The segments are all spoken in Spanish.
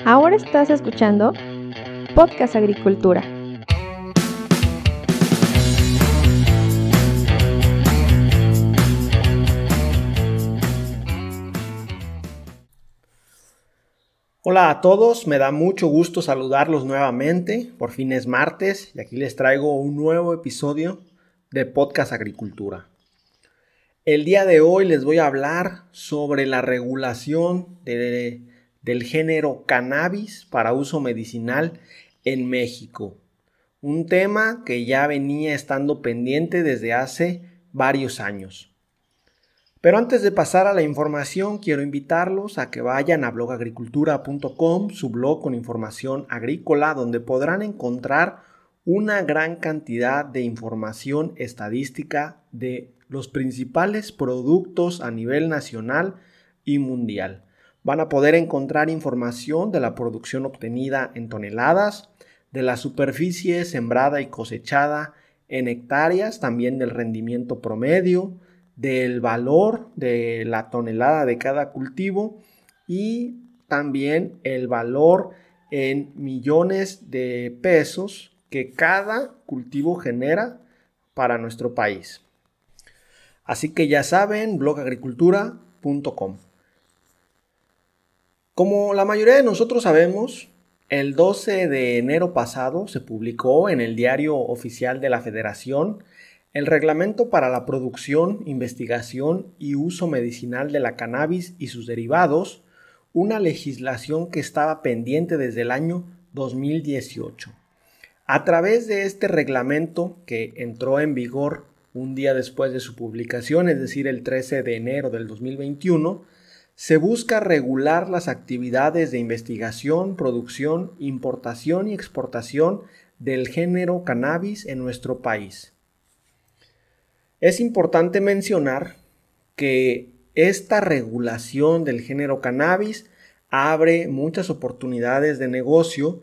Ahora estás escuchando Podcast Agricultura. Hola a todos, me da mucho gusto saludarlos nuevamente. Por fin es martes y aquí les traigo un nuevo episodio de Podcast Agricultura. El día de hoy les voy a hablar sobre la regulación del género cannabis para uso medicinal en México. Un tema que ya venía estando pendiente desde hace varios años. Pero antes de pasar a la información, quiero invitarlos a que vayan a blogagricultura.com, su blog con información agrícola, donde podrán encontrar una gran cantidad de información estadística de los principales productos a nivel nacional y mundial. Van a poder encontrar información de la producción obtenida en toneladas, de la superficie sembrada y cosechada en hectáreas, también del rendimiento promedio, del valor de la tonelada de cada cultivo y también el valor en millones de pesos que cada cultivo genera para nuestro país. Así que ya saben, blogagricultura.com. Como la mayoría de nosotros sabemos, el 12 de enero pasado se publicó en el Diario Oficial de la Federación el Reglamento para la Producción, Investigación y Uso Medicinal de la Cannabis y sus derivados, una legislación que estaba pendiente desde el año 2018. A través de este reglamento, que entró en vigor un día después de su publicación, es decir, el 13 de enero del 2021, se busca regular las actividades de investigación, producción, importación y exportación del género cannabis en nuestro país. Es importante mencionar que esta regulación del género cannabis abre muchas oportunidades de negocio,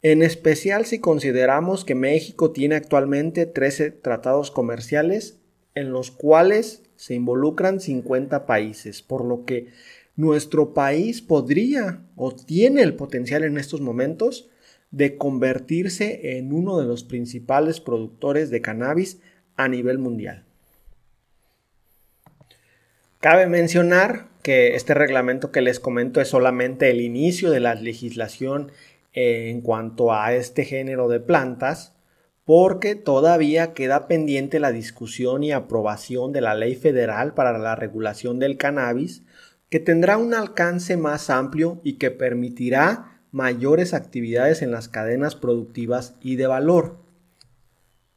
en especial si consideramos que México tiene actualmente 13 tratados comerciales en los cuales se involucran 50 países, por lo que nuestro país podría o tiene el potencial en estos momentos de convertirse en uno de los principales productores de cannabis a nivel mundial. Cabe mencionar que este reglamento que les comento es solamente el inicio de la legislación en cuanto a este género de plantas, porque todavía queda pendiente la discusión y aprobación de la Ley Federal para la Regulación del Cannabis, que tendrá un alcance más amplio y que permitirá mayores actividades en las cadenas productivas y de valor.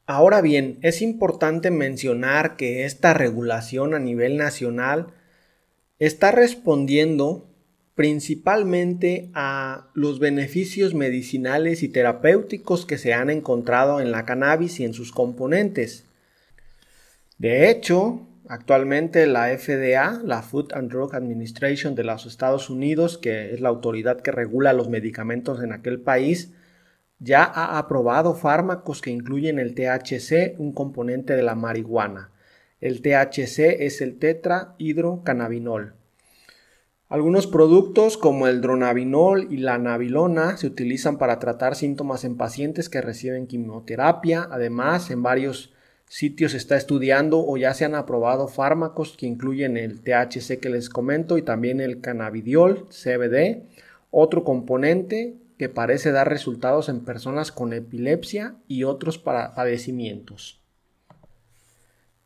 Ahora bien, es importante mencionar que esta regulación a nivel nacional está respondiendo principalmente a los beneficios medicinales y terapéuticos que se han encontrado en la cannabis y en sus componentes. De hecho, actualmente la FDA, la Food and Drug Administration de los Estados Unidos, que es la autoridad que regula los medicamentos en aquel país, ya ha aprobado fármacos que incluyen el THC, un componente de la marihuana. El THC es el tetrahidrocannabinol. Algunos productos como el dronabinol y la nabilona se utilizan para tratar síntomas en pacientes que reciben quimioterapia. Además, en varios sitios se está estudiando o ya se han aprobado fármacos que incluyen el THC que les comento y también el cannabidiol, CBD, otro componente que parece dar resultados en personas con epilepsia y otros padecimientos.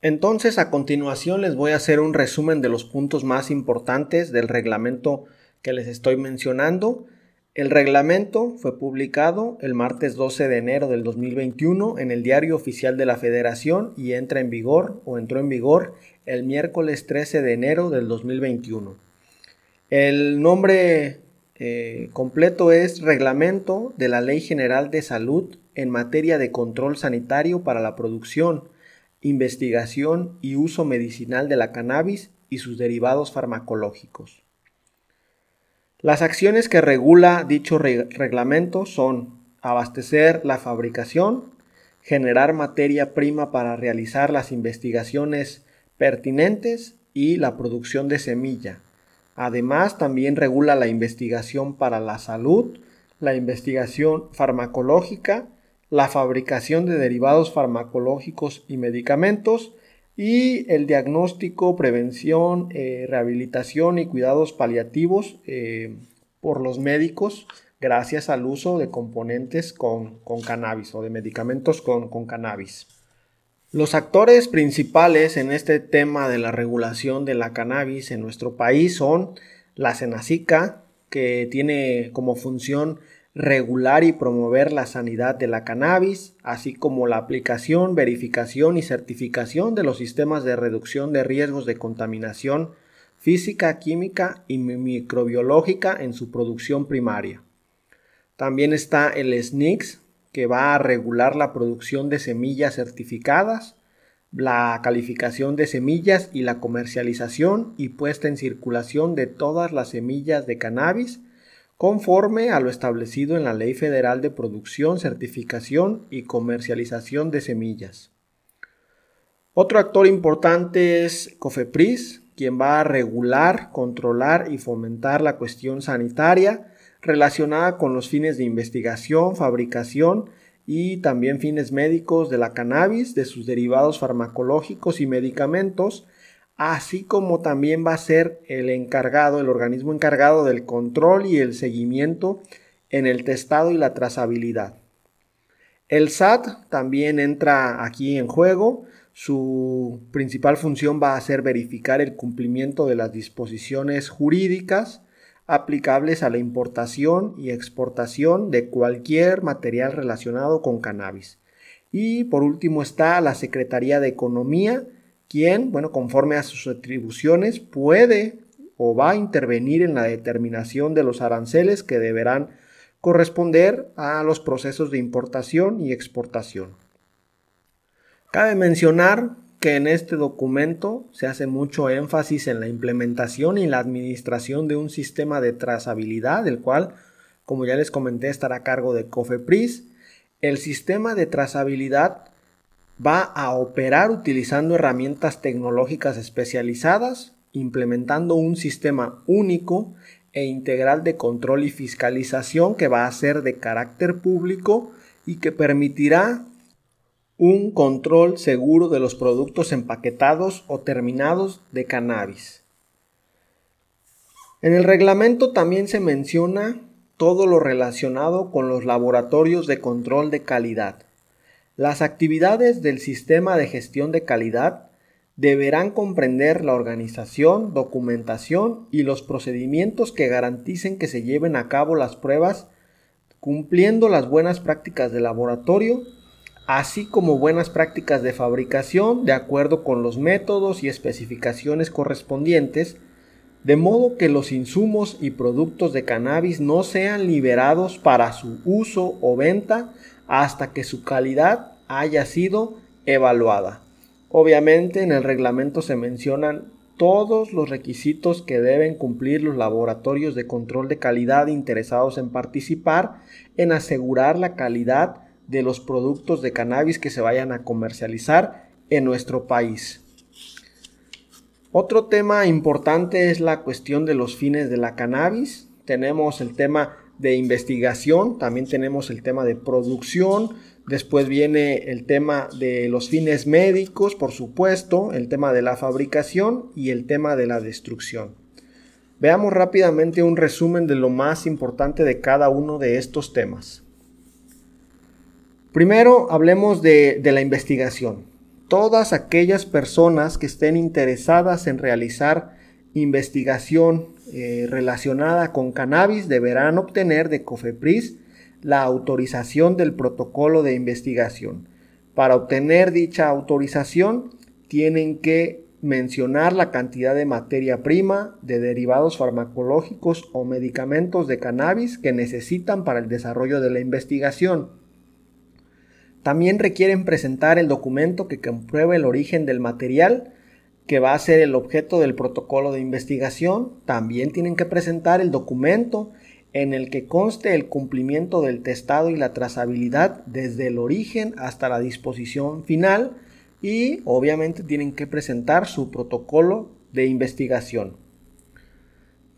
Entonces, a continuación les voy a hacer un resumen de los puntos más importantes del reglamento que les estoy mencionando. El reglamento fue publicado el martes 12 de enero del 2021 en el Diario Oficial de la Federación y entró en vigor el miércoles 13 de enero del 2021. El nombre completo es Reglamento de la Ley General de Salud en materia de control sanitario para la producción, investigación y uso medicinal de la cannabis y sus derivados farmacológicos. Las acciones que regula dicho reglamento son abastecer la fabricación, generar materia prima para realizar las investigaciones pertinentes y la producción de semilla, Además, también regula la investigación para la salud, la investigación farmacológica, la fabricación de derivados farmacológicos y medicamentos, y el diagnóstico, prevención, rehabilitación y cuidados paliativos por los médicos gracias al uso de componentes con cannabis o de medicamentos con cannabis. Los actores principales en este tema de la regulación de la cannabis en nuestro país son la Senacica, que tiene como función regular y promover la sanidad de la cannabis, así como la aplicación, verificación y certificación de los sistemas de reducción de riesgos de contaminación física, química y microbiológica en su producción primaria. También está el SNICS, que va a regular la producción de semillas certificadas, la calificación de semillas y la comercialización y puesta en circulación de todas las semillas de cannabis, conforme a lo establecido en la Ley Federal de Producción, Certificación y Comercialización de Semillas. Otro actor importante es COFEPRIS, quien va a regular, controlar y fomentar la cuestión sanitaria relacionada con los fines de investigación, fabricación y también fines médicos de la cannabis, de sus derivados farmacológicos y medicamentos, así como también va a ser el organismo encargado del control y el seguimiento en el testado y la trazabilidad. El SAT también entra aquí en juego. Su principal función va a ser verificar el cumplimiento de las disposiciones jurídicas aplicables a la importación y exportación de cualquier material relacionado con cannabis. Y por último está la Secretaría de Economía, quien, conforme a sus atribuciones, puede o va a intervenir en la determinación de los aranceles que deberán corresponder a los procesos de importación y exportación. Cabe mencionar que en este documento se hace mucho énfasis en la implementación y la administración de un sistema de trazabilidad, el cual, como ya les comenté, estará a cargo de COFEPRIS. El sistema de trazabilidad va a operar utilizando herramientas tecnológicas especializadas, implementando un sistema único e integral de control y fiscalización que va a ser de carácter público y que permitirá un control seguro de los productos empaquetados o terminados de cannabis. En el reglamento también se menciona todo lo relacionado con los laboratorios de control de calidad. Las actividades del sistema de gestión de calidad deberán comprender la organización, documentación y los procedimientos que garanticen que se lleven a cabo las pruebas cumpliendo las buenas prácticas de laboratorio, así como buenas prácticas de fabricación de acuerdo con los métodos y especificaciones correspondientes, de modo que los insumos y productos de cannabis no sean liberados para su uso o venta hasta que su calidad haya sido evaluada. Obviamente en el reglamento se mencionan todos los requisitos que deben cumplir los laboratorios de control de calidad interesados en participar en asegurar la calidad de los productos de cannabis que se vayan a comercializar en nuestro país. Otro tema importante es la cuestión de los fines de la cannabis. Tenemos el tema de investigación, también tenemos el tema de producción, después viene el tema de los fines médicos, por supuesto, el tema de la fabricación y el tema de la destrucción. Veamos rápidamente un resumen de lo más importante de cada uno de estos temas. Primero, hablemos de la investigación. Todas aquellas personas que estén interesadas en realizar investigación relacionada con cannabis deberán obtener de COFEPRIS la autorización del protocolo de investigación. Para obtener dicha autorización, tienen que mencionar la cantidad de materia prima, de derivados farmacológicos o medicamentos de cannabis que necesitan para el desarrollo de la investigación. También requieren presentar el documento que compruebe el origen del material que va a ser el objeto del protocolo de investigación. También tienen que presentar el documento en el que conste el cumplimiento del testado y la trazabilidad desde el origen hasta la disposición final y obviamente tienen que presentar su protocolo de investigación.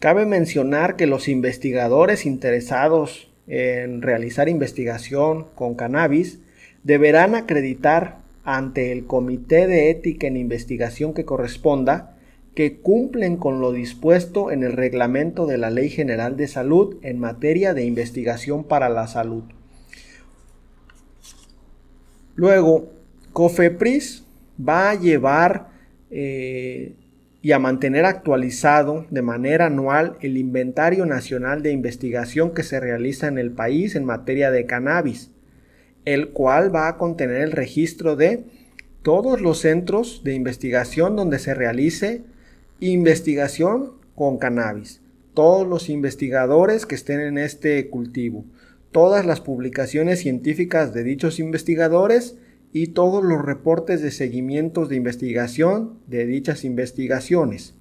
Cabe mencionar que los investigadores interesados en realizar investigación con cannabis deberán acreditar ante el Comité de Ética en Investigación que corresponda que cumplen con lo dispuesto en el reglamento de la Ley General de Salud en materia de investigación para la salud. Luego, COFEPRIS va a llevar y a mantener actualizado de manera anual el Inventario Nacional de Investigación que se realiza en el país en materia de cannabis, el cual va a contener el registro de todos los centros de investigación donde se realice investigación con cannabis, todos los investigadores que estén en este cultivo, todas las publicaciones científicas de dichos investigadores y todos los reportes de seguimientos de investigación de dichas investigaciones.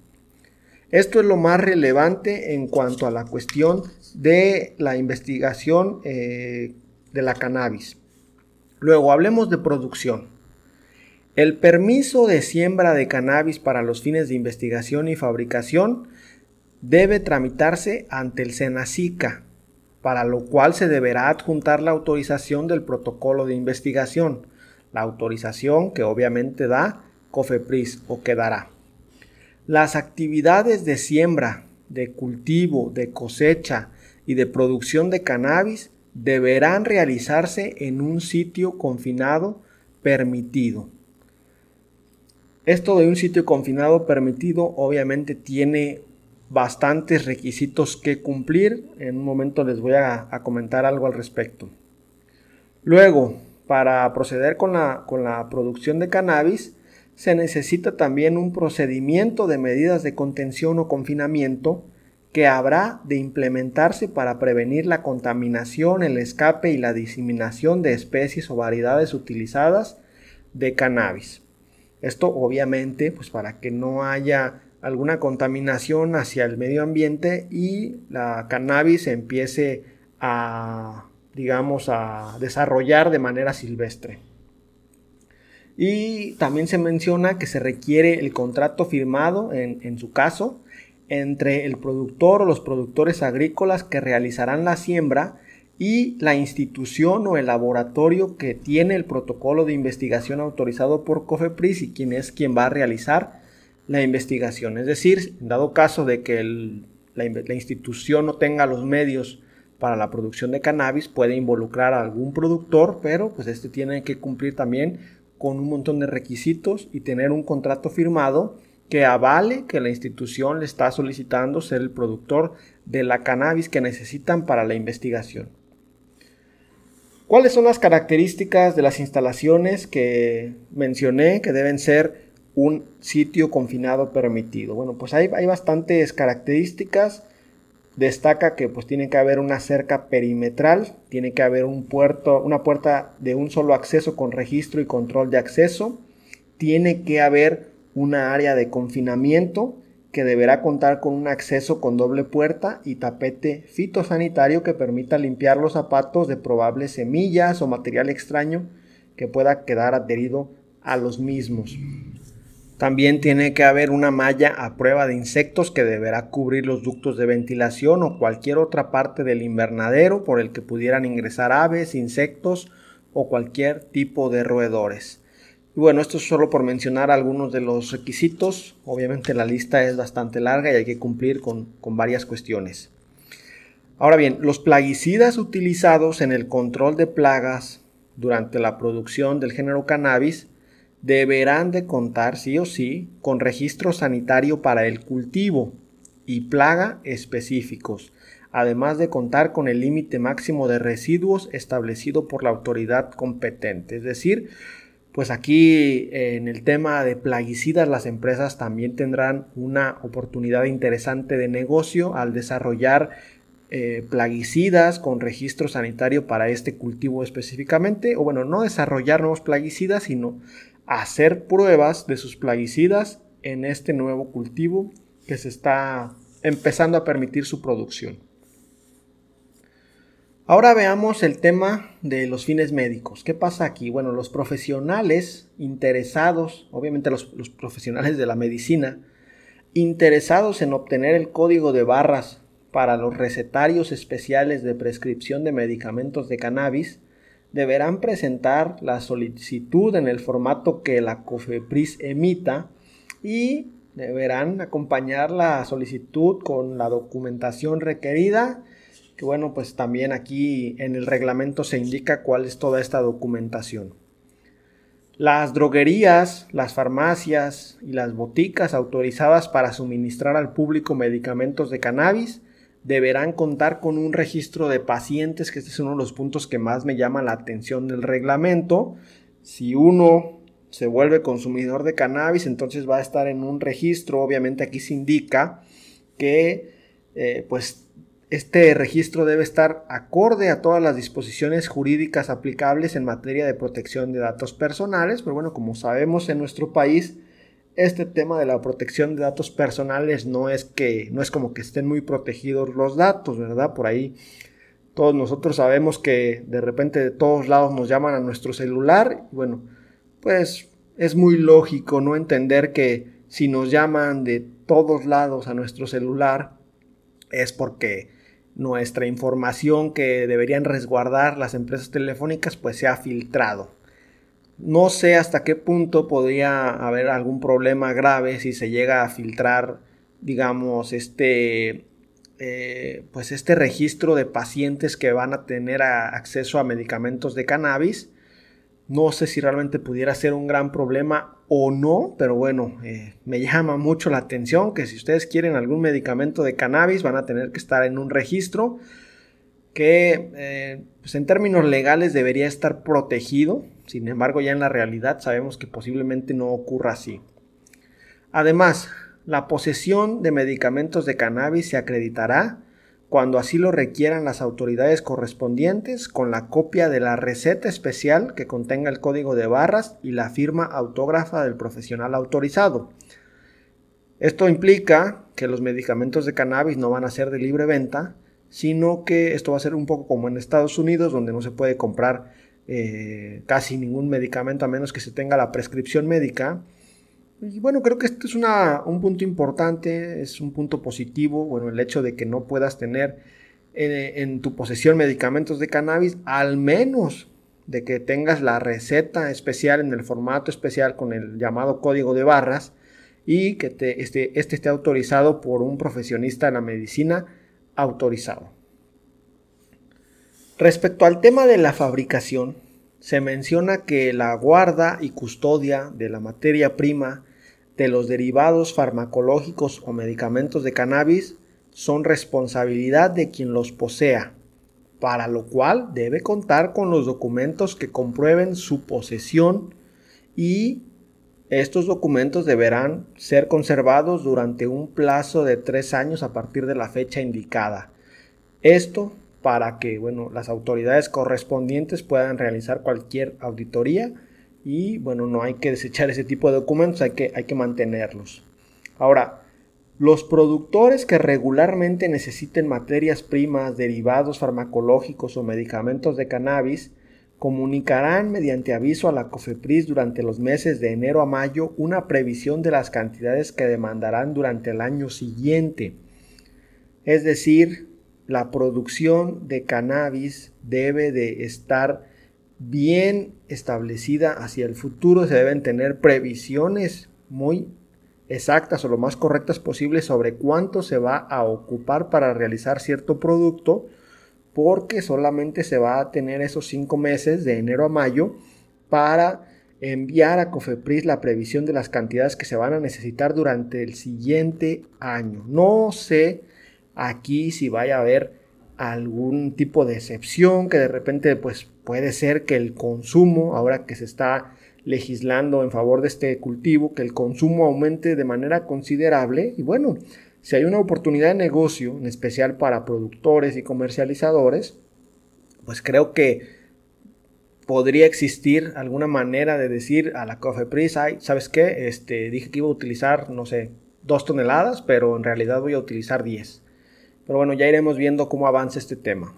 Esto es lo más relevante en cuanto a la cuestión de la investigación de la cannabis. Luego hablemos de producción. El permiso de siembra de cannabis para los fines de investigación y fabricación debe tramitarse ante el SENACICA, para lo cual se deberá adjuntar la autorización del protocolo de investigación, la autorización que obviamente da COFEPRIS o que dará. Las actividades de siembra, de cultivo, de cosecha y de producción de cannabis deberán realizarse en un sitio confinado permitido. Esto de un sitio confinado permitido obviamente tiene bastantes requisitos que cumplir. En un momento les voy a comentar algo al respecto. Luego, para proceder con la producción de cannabis, se necesita también un procedimiento de medidas de contención o confinamiento que habrá de implementarse para prevenir la contaminación, el escape y la diseminación de especies o variedades utilizadas de cannabis. Esto obviamente pues para que no haya alguna contaminación hacia el medio ambiente y la cannabis se empiece a desarrollar de manera silvestre. Y también se menciona que se requiere el contrato firmado, en su caso, entre el productor o los productores agrícolas que realizarán la siembra y la institución o el laboratorio que tiene el protocolo de investigación autorizado por COFEPRIS y quien va a realizar la investigación. Es decir, en dado caso de que la institución no tenga los medios para la producción de cannabis, puede involucrar a algún productor, pero pues este tiene que cumplir también con un montón de requisitos y tener un contrato firmado que avale que la institución le está solicitando ser el productor de la cannabis que necesitan para la investigación. ¿Cuáles son las características de las instalaciones que mencioné que deben ser un sitio confinado permitido? Bueno, pues hay bastantes características. Destaca que pues tiene que haber una cerca perimetral, tiene que haber una puerta de un solo acceso con registro y control de acceso, tiene que haber una área de confinamiento que deberá contar con un acceso con doble puerta y tapete fitosanitario que permita limpiar los zapatos de probables semillas o material extraño que pueda quedar adherido a los mismos. También tiene que haber una malla a prueba de insectos que deberá cubrir los ductos de ventilación o cualquier otra parte del invernadero por el que pudieran ingresar aves, insectos o cualquier tipo de roedores. Y bueno, esto es solo por mencionar algunos de los requisitos. Obviamente la lista es bastante larga y hay que cumplir con varias cuestiones. Ahora bien, los plaguicidas utilizados en el control de plagas durante la producción del género cannabis deberán de contar sí o sí con registro sanitario para el cultivo y plaga específicos, además de contar con el límite máximo de residuos establecido por la autoridad competente. Es decir, pues aquí en el tema de plaguicidas las empresas también tendrán una oportunidad interesante de negocio al desarrollar plaguicidas con registro sanitario para este cultivo específicamente, o bueno, no desarrollar nuevos plaguicidas, sino hacer pruebas de sus plaguicidas en este nuevo cultivo que se está empezando a permitir su producción. Ahora veamos el tema de los fines médicos. ¿Qué pasa aquí? Bueno, los profesionales interesados, obviamente los profesionales de la medicina, interesados en obtener el código de barras para los recetarios especiales de prescripción de medicamentos de cannabis deberán presentar la solicitud en el formato que la COFEPRIS emita y deberán acompañar la solicitud con la documentación requerida, que bueno, pues también aquí en el reglamento se indica cuál es toda esta documentación. Las droguerías, las farmacias y las boticas autorizadas para suministrar al público medicamentos de cannabis deberán contar con un registro de pacientes, que este es uno de los puntos que más me llama la atención del reglamento. Si uno se vuelve consumidor de cannabis, entonces va a estar en un registro. Obviamente aquí se indica que pues este registro debe estar acorde a todas las disposiciones jurídicas aplicables en materia de protección de datos personales. Pero bueno, como sabemos, en nuestro país este tema de la protección de datos personales no es como que estén muy protegidos los datos, ¿verdad? Por ahí todos nosotros sabemos que de repente de todos lados nos llaman a nuestro celular. Y bueno, pues es muy lógico no entender que si nos llaman de todos lados a nuestro celular es porque nuestra información que deberían resguardar las empresas telefónicas pues se ha filtrado. No sé hasta qué punto podría haber algún problema grave si se llega a filtrar, digamos, este registro de pacientes que van a tener acceso a medicamentos de cannabis. No sé si realmente pudiera ser un gran problema o no, pero bueno, me llama mucho la atención que si ustedes quieren algún medicamento de cannabis van a tener que estar en un registro que pues en términos legales debería estar protegido. Sin embargo, ya en la realidad sabemos que posiblemente no ocurra así. Además, la posesión de medicamentos de cannabis se acreditará cuando así lo requieran las autoridades correspondientes con la copia de la receta especial que contenga el código de barras y la firma autógrafa del profesional autorizado. Esto implica que los medicamentos de cannabis no van a ser de libre venta, sino que esto va a ser un poco como en Estados Unidos, donde no se puede comprar casi ningún medicamento a menos que se tenga la prescripción médica. Y bueno, creo que esto es un punto importante, es un punto positivo, bueno, el hecho de que no puedas tener en tu posesión medicamentos de cannabis, al menos de que tengas la receta especial en el formato especial con el llamado código de barras y que este esté autorizado por un profesionista de la medicina autorizado. Respecto al tema de la fabricación, se menciona que la guarda y custodia de la materia prima de los derivados farmacológicos o medicamentos de cannabis son responsabilidad de quien los posea, para lo cual debe contar con los documentos que comprueben su posesión y estos documentos deberán ser conservados durante un plazo de 3 años a partir de la fecha indicada. Esto para que las autoridades correspondientes puedan realizar cualquier auditoría y no hay que desechar ese tipo de documentos, hay que mantenerlos. Ahora, los productores que regularmente necesiten materias primas, derivados farmacológicos o medicamentos de cannabis comunicarán mediante aviso a la COFEPRIS durante los meses de enero a mayo una previsión de las cantidades que demandarán durante el año siguiente. Es decir, la producción de cannabis debe de estar bien establecida hacia el futuro. Se deben tener previsiones muy exactas o lo más correctas posible sobre cuánto se va a ocupar para realizar cierto producto, porque solamente se va a tener esos 5 meses de enero a mayo para enviar a COFEPRIS la previsión de las cantidades que se van a necesitar durante el siguiente año. No sé aquí si vaya a haber algún tipo de excepción, que de repente pues puede ser que el consumo, ahora que se está legislando en favor de este cultivo, que el consumo aumente de manera considerable. Y bueno, si hay una oportunidad de negocio, en especial para productores y comercializadores, pues creo que podría existir alguna manera de decir a la COFEPRIS, ¿sabes qué? Dije que iba a utilizar, 2 toneladas, pero en realidad voy a utilizar 10. Pero bueno, ya iremos viendo cómo avanza este tema.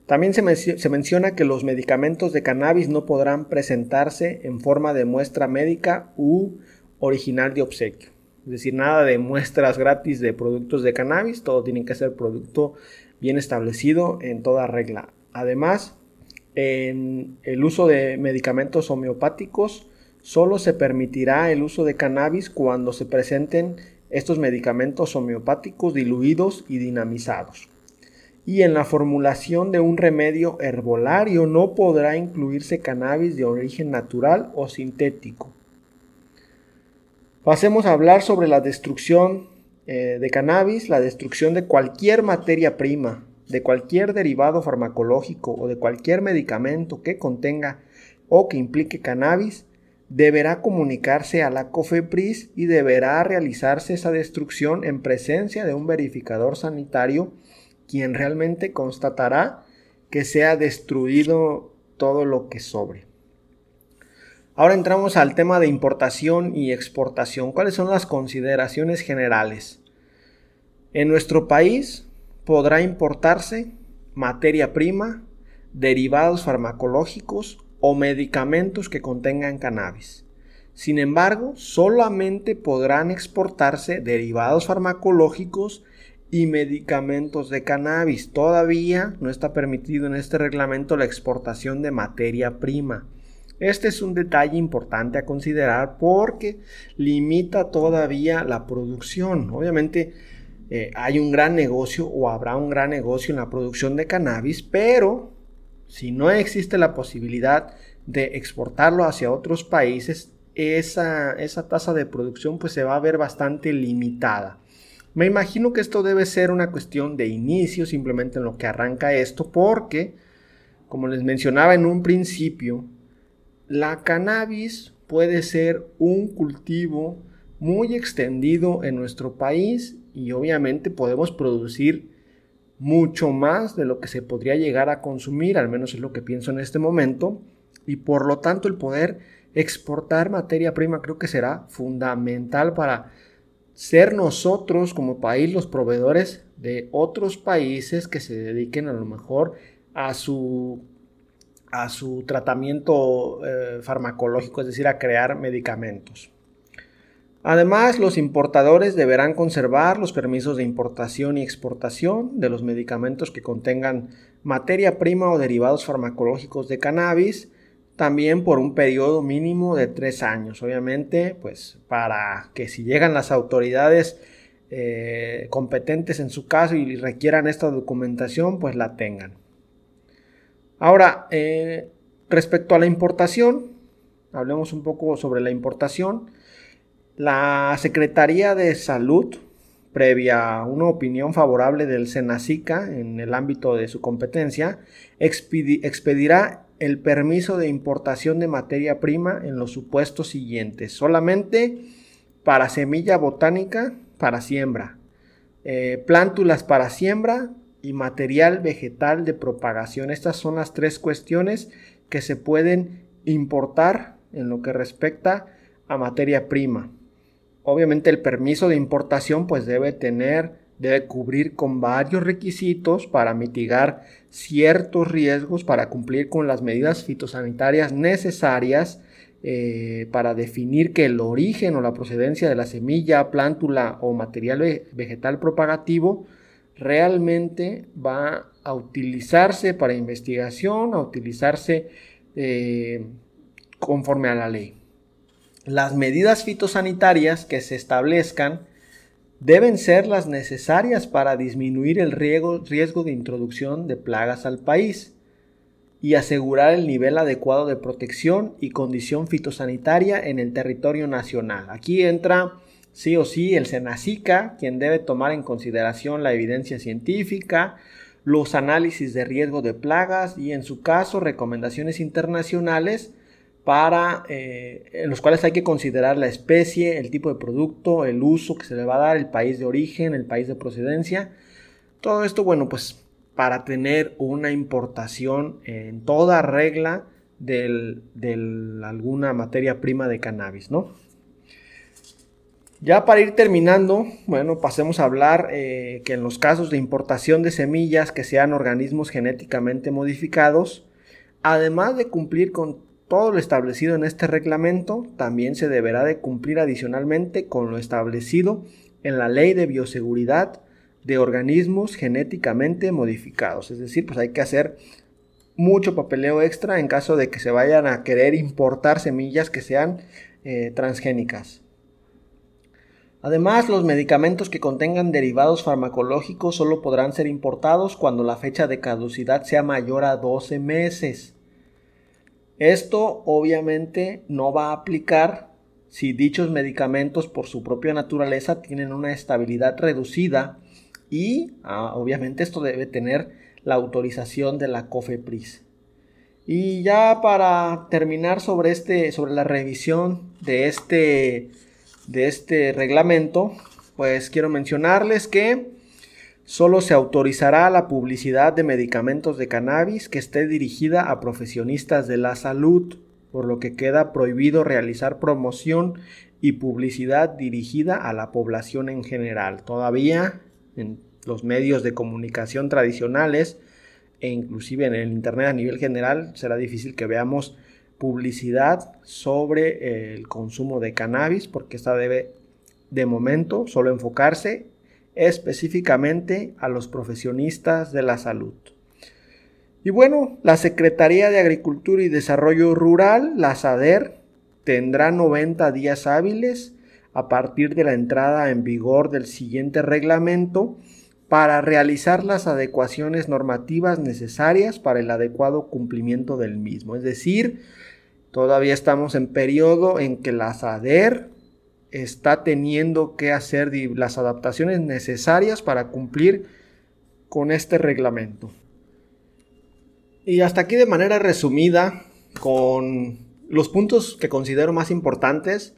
También se menciona que los medicamentos de cannabis no podrán presentarse en forma de muestra médica u original de obsequio. Es decir, nada de muestras gratis de productos de cannabis, todo tiene que ser producto bien establecido en toda regla. Además, en el uso de medicamentos homeopáticos, solo se permitirá el uso de cannabis cuando se presenten estos medicamentos homeopáticos diluidos y dinamizados. Y en la formulación de un remedio herbolario no podrá incluirse cannabis de origen natural o sintético. Pasemos a hablar sobre la destrucción de cannabis, la destrucción de cualquier materia prima, de cualquier derivado farmacológico o de cualquier medicamento que contenga o que implique cannabis, deberá comunicarse a la COFEPRIS y deberá realizarse esa destrucción en presencia de un verificador sanitario, quien realmente constatará que se ha destruido todo lo que sobre. Ahora entramos al tema de importación y exportación. ¿Cuáles son las consideraciones generales? En nuestro país podrá importarse materia prima, derivados farmacológicos o medicamentos que contengan cannabis. Sin embargo, solamente podrán exportarse derivados farmacológicos y medicamentos de cannabis. Todavía no está permitido en este reglamento la exportación de materia prima. Este es un detalle importante a considerar porque limita todavía la producción. Obviamente hay un gran negocio o habrá un gran negocio en la producción de cannabis, pero si no existe la posibilidad de exportarlo hacia otros países, esa tasa de producción pues se va a ver bastante limitada. Me imagino que esto debe ser una cuestión de inicio, simplemente en lo que arranca esto, porque, como les mencionaba en un principio, la cannabis puede ser un cultivo muy extendido en nuestro país y obviamente podemos producir mucho más de lo que se podría llegar a consumir, al menos es lo que pienso en este momento, y por lo tanto el poder exportar materia prima creo que será fundamental para ser nosotros como país los proveedores de otros países que se dediquen a lo mejor a su tratamiento farmacológico, es decir, a crear medicamentos. Además, los importadores deberán conservar los permisos de importación y exportación de los medicamentos que contengan materia prima o derivados farmacológicos de cannabis, también por un periodo mínimo de 3 años. Obviamente, pues para que si llegan las autoridades competentes en su caso y requieran esta documentación, pues la tengan. Ahora, respecto a la importación, hablemos un poco sobre la importación. La Secretaría de Salud, previa a una opinión favorable del SENACICA en el ámbito de su competencia, expedirá el permiso de importación de materia prima en los supuestos siguientes: solamente para semilla botánica para siembra, plántulas para siembra y material vegetal de propagación. Estas son las 3 cuestiones que se pueden importar en lo que respecta a materia prima. Obviamente el permiso de importación pues debe cubrir con varios requisitos para mitigar ciertos riesgos, para cumplir con las medidas fitosanitarias necesarias para definir que el origen o la procedencia de la semilla, plántula o material vegetal propagativo realmente va a utilizarse para investigación, a utilizarse conforme a la ley. Las medidas fitosanitarias que se establezcan deben ser las necesarias para disminuir el riesgo de introducción de plagas al país y asegurar el nivel adecuado de protección y condición fitosanitaria en el territorio nacional. Aquí entra sí o sí el SENACICA, quien debe tomar en consideración la evidencia científica, los análisis de riesgo de plagas y en su caso recomendaciones internacionales en los cuales hay que considerar la especie, el tipo de producto, el uso que se le va a dar, el país de origen, el país de procedencia. Todo esto, bueno, pues para tener una importación en toda regla de alguna materia prima de cannabis, ¿no? Ya para ir terminando, bueno, pasemos a hablar que en los casos de importación de semillas que sean organismos genéticamente modificados, además de cumplir con todo lo establecido en este reglamento también se deberá de cumplir adicionalmente con lo establecido en la Ley de Bioseguridad de Organismos Genéticamente Modificados. Es decir, pues hay que hacer mucho papeleo extra en caso de que se vayan a querer importar semillas que sean transgénicas. Además, los medicamentos que contengan derivados farmacológicos solo podrán ser importados cuando la fecha de caducidad sea mayor a 12 meses. Esto obviamente no va a aplicar si dichos medicamentos por su propia naturaleza tienen una estabilidad reducida y obviamente esto debe tener la autorización de la COFEPRIS. Y ya para terminar sobre la revisión de este reglamento, pues quiero mencionarles que solo se autorizará la publicidad de medicamentos de cannabis que esté dirigida a profesionistas de la salud, por lo que queda prohibido realizar promoción y publicidad dirigida a la población en general. Todavía en los medios de comunicación tradicionales e inclusive en el internet a nivel general será difícil que veamos publicidad sobre el consumo de cannabis, porque esta debe de momento solo enfocarse específicamente a los profesionistas de la salud. Y bueno, la Secretaría de Agricultura y Desarrollo Rural, la SADER, tendrá 90 días hábiles a partir de la entrada en vigor del siguiente reglamento para realizar las adecuaciones normativas necesarias para el adecuado cumplimiento del mismo. Es decir, todavía estamos en periodo en que la SADER está teniendo que hacer las adaptaciones necesarias para cumplir con este reglamento. Y hasta aquí de manera resumida con los puntos que considero más importantes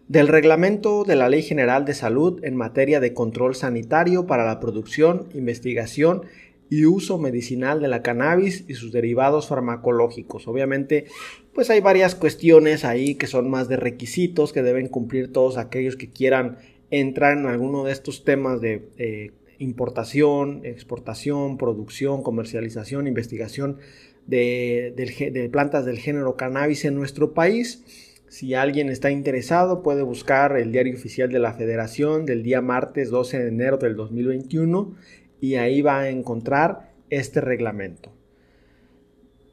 del reglamento de la Ley General de Salud en materia de control sanitario para la producción, investigación y uso medicinal de la cannabis y sus derivados farmacológicos. Obviamente, pues hay varias cuestiones ahí que son más de requisitos que deben cumplir todos aquellos que quieran entrar en alguno de estos temas de importación, exportación, producción, comercialización, investigación de plantas del género cannabis en nuestro país. Si alguien está interesado, puede buscar el Diario Oficial de la Federación del día martes 12 de enero del 2021 y ahí va a encontrar este reglamento.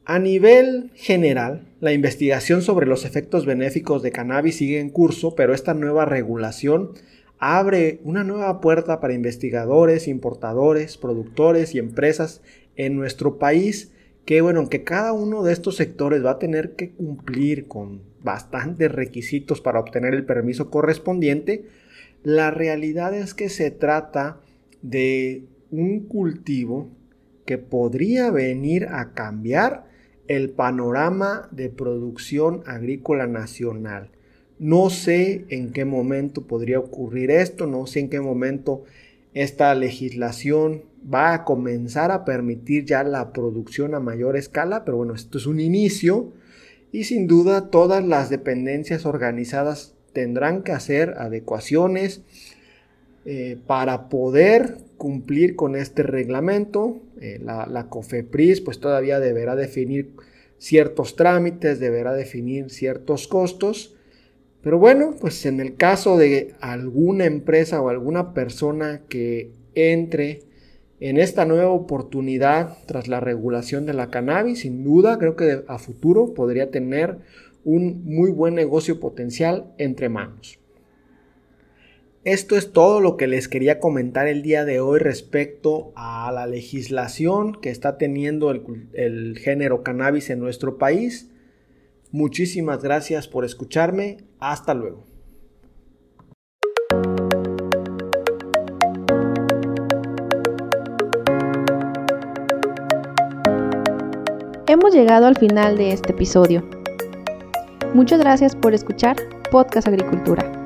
A nivel general, la investigación sobre los efectos benéficos de cannabis sigue en curso, pero esta nueva regulación abre una nueva puerta para investigadores, importadores, productores y empresas en nuestro país que cada uno de estos sectores va a tener que cumplir con bastantes requisitos para obtener el permiso correspondiente. La realidad es que se trata de un cultivo que podría venir a cambiar el panorama de producción agrícola nacional. No sé en qué momento podría ocurrir esto, no sé en qué momento esta legislación va a comenzar a permitir ya la producción a mayor escala, pero esto es un inicio y sin duda todas las dependencias organizadas tendrán que hacer adecuaciones para poder cumplir con este reglamento. La COFEPRIS pues todavía deberá definir ciertos trámites, deberá definir ciertos costos. Pero pues en el caso de alguna empresa o alguna persona que entre en esta nueva oportunidad tras la regulación de la cannabis, sin duda creo que a futuro podría tener un muy buen negocio potencial entre manos. Esto es todo lo que les quería comentar el día de hoy respecto a la legislación que está teniendo el género cannabis en nuestro país. Muchísimas gracias por escucharme. Hasta luego. Hemos llegado al final de este episodio. Muchas gracias por escuchar Podcast Agricultura.